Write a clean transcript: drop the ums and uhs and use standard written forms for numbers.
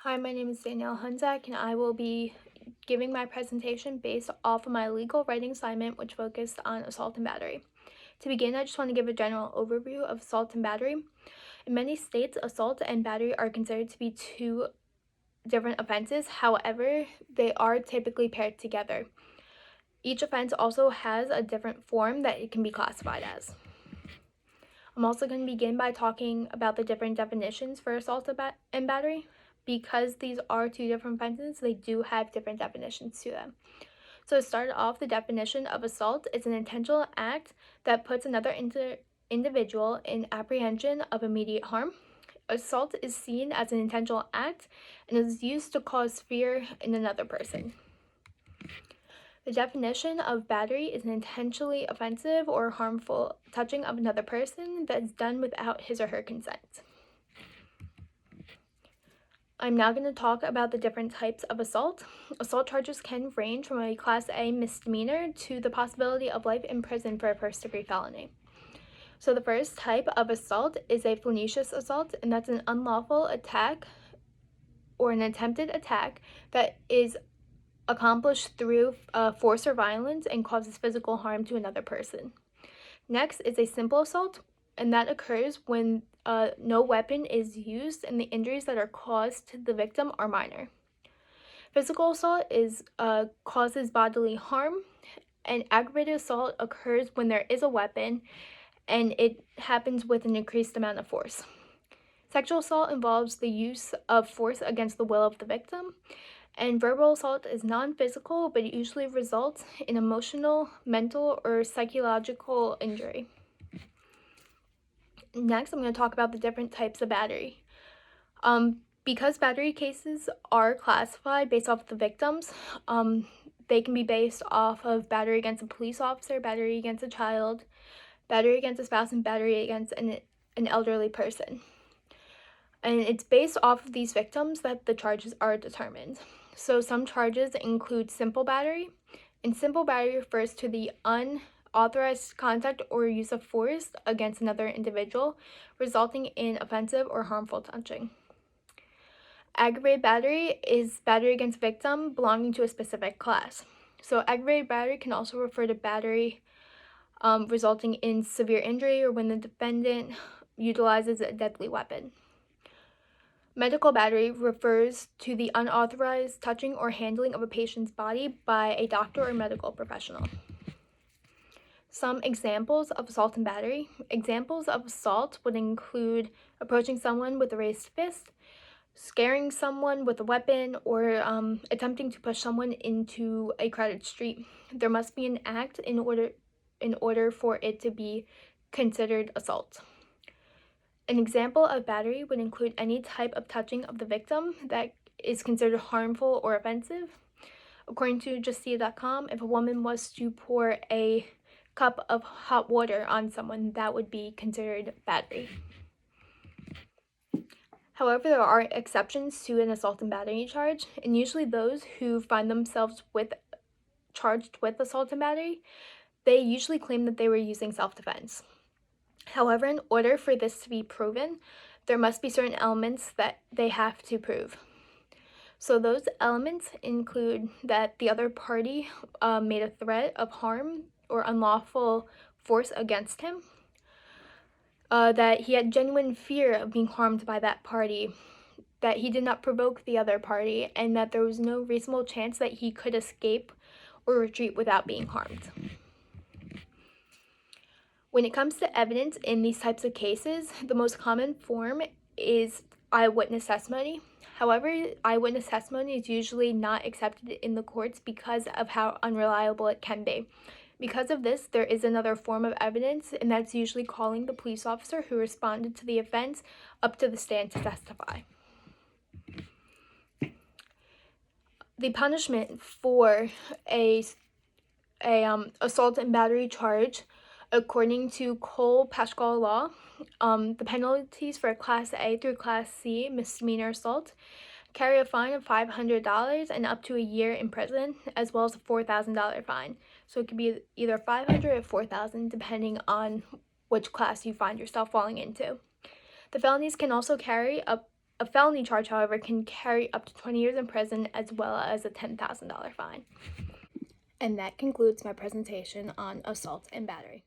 Hi, my name is Danielle Hunzak, and I will be giving my presentation based off of my legal writing assignment, which focused on assault and battery. To begin, I just want to give a general overview of assault and battery. In many states, assault and battery are considered to be two different offenses. However, they are typically paired together. Each offense also has a different form that it can be classified as. I'm also going to begin by talking about the different definitions for assault and battery. Because these are two different offenses, they do have different definitions to them. So to start off, the definition of assault is an intentional act that puts another individual in apprehension of immediate harm. Assault is seen as an intentional act and is used to cause fear in another person. The definition of battery is an intentionally offensive or harmful touching of another person that is done without his or her consent. I'm now going to talk about the different types of assault. Assault charges can range from a Class A misdemeanor to the possibility of life in prison for a first-degree felony. So the first type of assault is a flagitious assault, and that's an unlawful attack or an attempted attack that is accomplished through force or violence and causes physical harm to another person. Next is a simple assault, and that occurs when no weapon is used and the injuries that are caused to the victim are minor. Physical assault causes bodily harm, and aggravated assault occurs when there is a weapon and it happens with an increased amount of force. Sexual assault involves the use of force against the will of the victim, and verbal assault is non-physical, but it usually results in emotional, mental, or psychological injury. Next, I'm going to talk about the different types of battery. Because battery cases are classified based off the victims, they can be based off of battery against a police officer, battery against a child, battery against a spouse, and battery against an elderly person. And it's based off of these victims that the charges are determined. So some charges include simple battery, and simple battery refers to the unauthorized contact or use of force against another individual, resulting in offensive or harmful touching. Aggravated battery is battery against victim belonging to a specific class. So aggravated battery can also refer to battery resulting in severe injury or when the defendant utilizes a deadly weapon. Medical battery refers to the unauthorized touching or handling of a patient's body by a doctor or medical professional. Some examples of assault and battery. Examples of assault would include approaching someone with a raised fist, scaring someone with a weapon, or attempting to push someone into a crowded street. There must be an act in order for it to be considered assault. An example of battery would include any type of touching of the victim that is considered harmful or offensive. According to Justia.com, if a woman was to pour a cup of hot water on someone, that would be considered battery. However, there are exceptions to an assault and battery charge, and usually those who find themselves charged with assault and battery, they usually claim that they were using self-defense. However, in order for this to be proven, there must be certain elements that they have to prove. So those elements include that the other party made a threat of harm or unlawful force against him, that he had genuine fear of being harmed by that party, that he did not provoke the other party, and that there was no reasonable chance that he could escape or retreat without being harmed. When it comes to evidence in these types of cases, the most common form is eyewitness testimony. However, eyewitness testimony is usually not accepted in the courts because of how unreliable it can be. Because of this, there is another form of evidence, and that's usually calling the police officer who responded to the offense up to the stand to testify. The punishment for a assault and battery charge, according to Cole-Pascual law, the penalties for Class A through Class C misdemeanor assault carry a fine of $500 and up to a year in prison, as well as a $4,000 fine. So it could be either $500 or $4,000, depending on which class you find yourself falling into. The felonies can also carry up A felony charge, however, can carry up to 20 years in prison as well as a $10,000 fine. And that concludes my presentation on assault and battery.